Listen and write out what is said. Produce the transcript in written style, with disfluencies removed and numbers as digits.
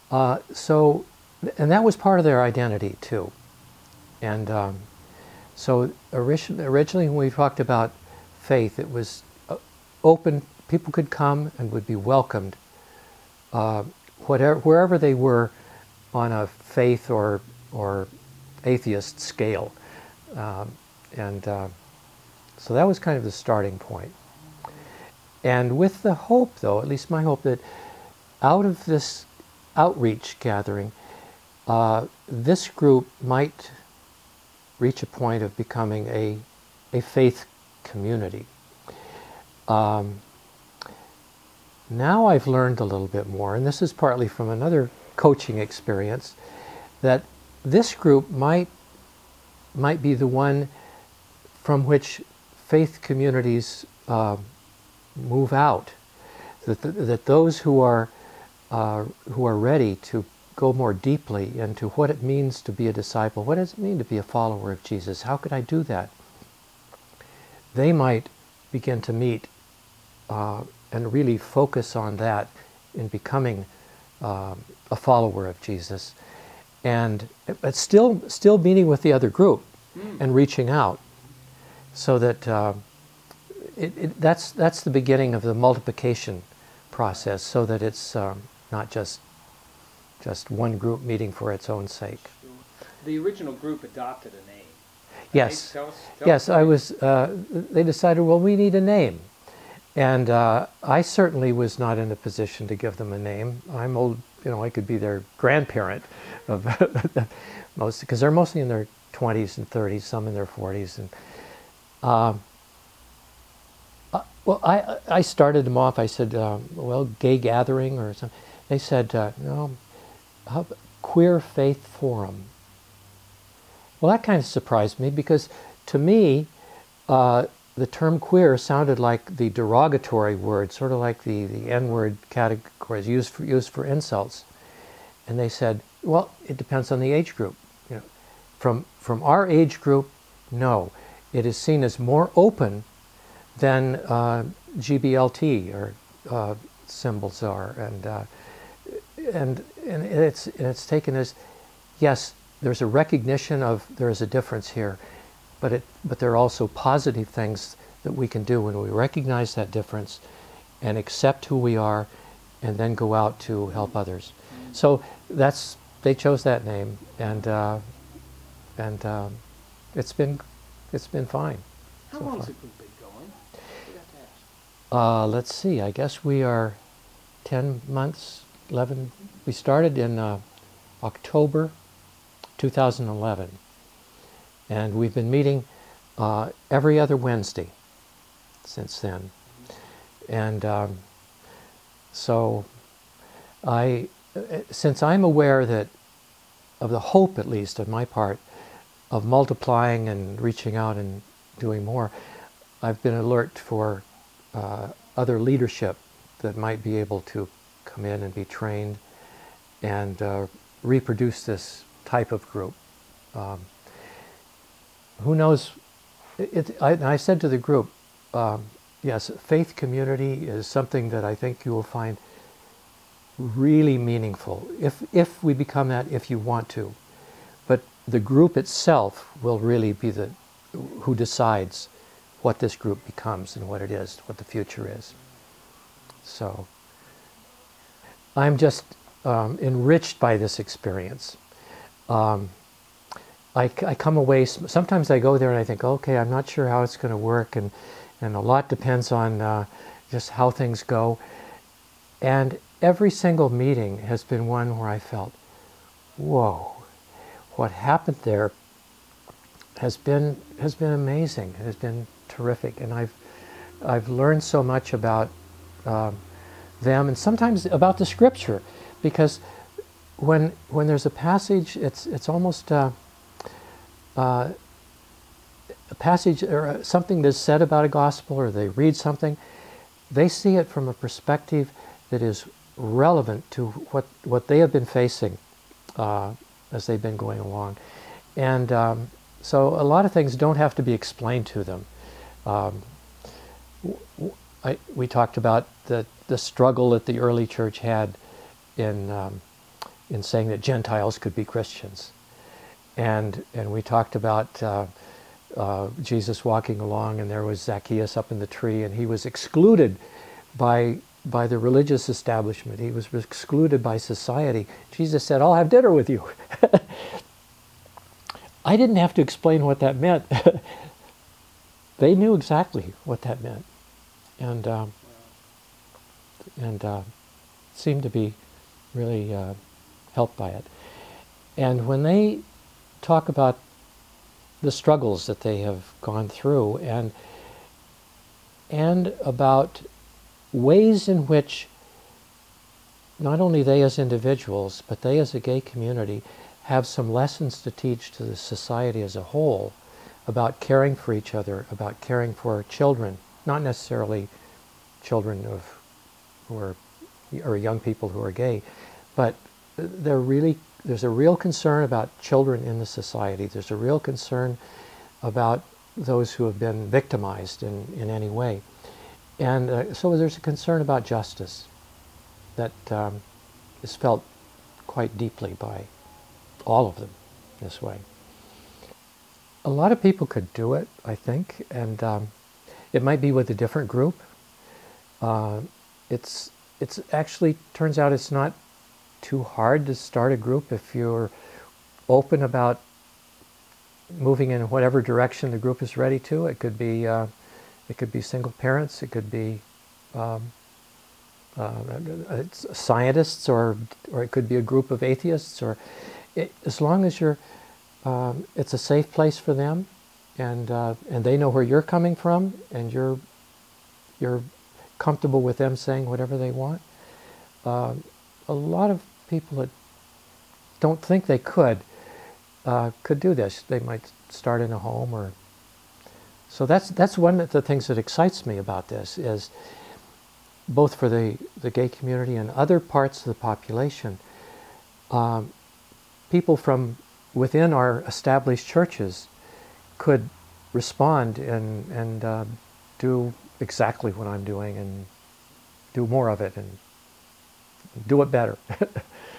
So, and that was part of their identity too. And so originally when we talked about faith, it was open. People could come and would be welcomed, wherever they were on a faith or atheist scale. And so that was kind of the starting point. And with the hope, though, at least my hope, that out of this outreach gathering, this group might reach a point of becoming a faith community. Now I've learned a little bit more, and this is partly from another coaching experience, that this group might be the one from which faith communities move out. That those who are ready to go more deeply into what it means to be a disciple, what does it mean to be a follower of Jesus, how could I do that? They might begin to meet and really focus on that in becoming a follower of Jesus, but still meeting with the other group and reaching out, so that that's the beginning of the multiplication process, so that it's not just one group meeting for its own sake. The original group adopted a name. Yes. Tell yes, us. They decided, well, we need a name. And I certainly was not in a position to give them a name. I'm old, I could be their grandparent of most, because they're mostly in their 20s and 30s, some in their 40s. And well, I started them off. I said, well, gay gathering or something. They said, no, queer faith forum. Well, that kind of surprised me, because to me, the term queer sounded like the derogatory word, sort of like the N-word categories used for insults. And they said, well, it depends on the age group. From our age group, no. It is seen as more open than GBLT or symbols are, and it's taken as, yes, there's a recognition of there is a difference here, but there are also positive things that we can do when we recognize that difference and accept who we are, and then go out to help others. So they chose that name, and it's been fine. How long has the group been going? I forgot to ask. Let's see. I guess we are 10 months, 11. We started in October 2011, and we've been meeting every other Wednesday since then. And so since I'm aware that of the hope, at least on my part, of multiplying and reaching out and doing more, I've been alert for other leadership that might be able to come in and be trained and reproduce this type of group. Who knows? I said to the group, yes, faith community is something that I think you will find really meaningful if we become that, if you want to. But the group itself will really be who decides what this group becomes and what it is, what the future is. So I'm just enriched by this experience. I come away, sometimes I go there and I think, okay, I'm not sure how it's going to work, and a lot depends on just how things go. And every single meeting has been one where I felt, whoa, what happened there has been amazing. It has been terrific, and I've learned so much about them, and sometimes about the Scripture, because when there's a passage, it's almost a passage or something that's said about a gospel, or they read something, they see it from a perspective that is relevant to what they have been facing as they've been going along. And so a lot of things don't have to be explained to them. We talked about the struggle that the early church had in in saying that Gentiles could be Christians. And we talked about Jesus walking along, and there was Zacchaeus up in the tree, and he was excluded by the religious establishment. He was excluded by society. Jesus said, "I'll have dinner with you." I didn't have to explain what that meant. They knew exactly what that meant, and seemed to be really helped by it. And when they talk about the struggles that they have gone through, and about ways in which not only they as individuals, but they as a gay community have some lessons to teach to the society as a whole about caring for each other, about caring for children, not necessarily children who are or young people who are gay, but there's a real concern about children in the society. There's a real concern about those who have been victimized in any way. And so there's a concern about justice that is felt quite deeply by all of them this way. A lot of people could do it, I think, and it might be with a different group. It's actually turns out it's not too hard to start a group if you're open about moving in whatever direction the group is ready to. It could be single parents. It could be scientists, or it could be a group of atheists. Or as long as you're, it's a safe place for them, and they know where you're coming from, and you're comfortable with them saying whatever they want. A lot of people that don't think they could do this. They might start in a home, or so that's one of the things that excites me about this, is both for the gay community and other parts of the population. People from within our established churches could respond and do exactly what I'm doing, and do more of it, and do it better.